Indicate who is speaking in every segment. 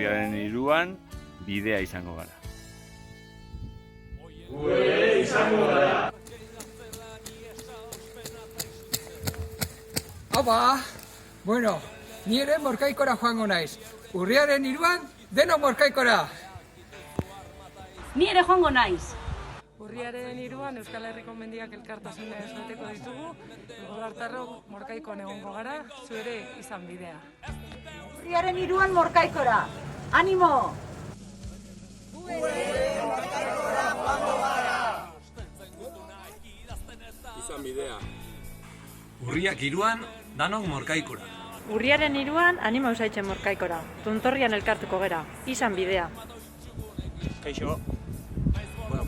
Speaker 1: urriaren 3 bidea izango gara.
Speaker 2: Gu ere izango gara.
Speaker 3: Haupa, bueno, ni ere Morkaikora joango naiz. Urriaren 3 denok Morkaikora.
Speaker 4: Ni ere joango naiz.
Speaker 5: Urriaren 3 Euskal Herriko mendiak elkartasunez beteko ditugu. Golartarrok Morkaikon egongo gara, zu ere izan bidea.
Speaker 4: Urriaren 3 Morkaikora. Animo!
Speaker 6: Izan bidea.
Speaker 7: Urriak 3 danok Morkaikora.
Speaker 8: Urriaren 3 anima usaitzen Morkaikora. Tontorrian elkartuko gera, izan bidea.
Speaker 9: Kaixo,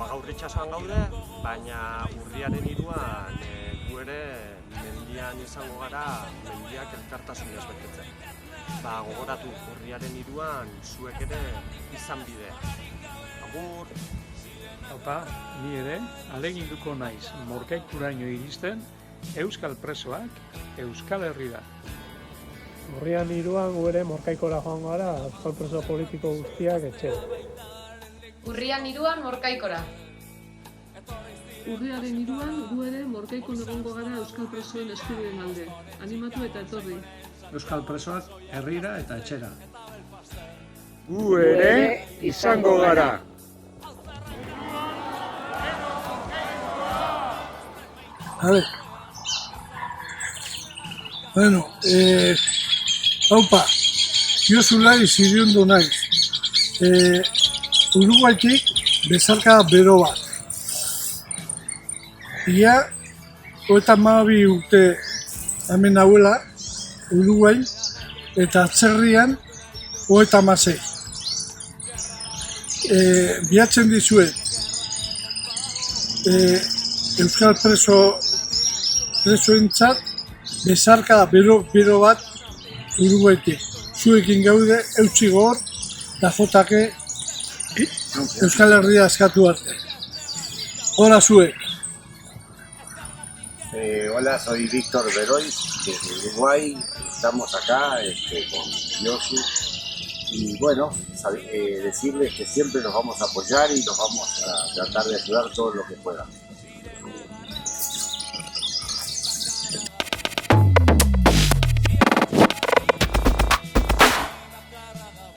Speaker 9: gaur itxasoan gaude, baina urriaren 3 gu ere mendian izango gara, mendiak elkartasunez betetzen. Gogoratu, urriaren 3 zuek ere izan bidea. Agur!
Speaker 10: Haupa, ni ere ahaleginduko naiz Morkaikuraino iristen Euskal presoak Euskal Herrira.
Speaker 11: Urrian 3 gu ere Morkaikora joango gara, Euskal preso politiko guztiak etxera.
Speaker 12: Urrian 3 Morkaikora.
Speaker 13: Urriaren 3 gu ere Morkaikon egongo gara Euskal presoen eskubideen alde. Animatu eta etorri.
Speaker 10: Euskal presoak herrira eta etxera.
Speaker 2: Gu ere izango gara.
Speaker 14: A ver. Bueno, haupa, Josulai ziriondu naiz. Uruguaitik bezarka bero bat. Ia, 32 urte hemen hauela, Uruguai, eta atzerrian 36. Biatzen dizuet, Euskal presoentzat bezarka bero bat Uruguaitik. Zuekin gaude, eutsi gor, da jotake Euskal Herria eskatu arte. Hola zuek.
Speaker 15: Hola, soy Víctor Berois, desde Uruguay. Estamos acá con Yoshi. Y bueno, decirles que siempre nos vamos a apoyar y nos vamos a tratar de ayudar todo lo que pueda.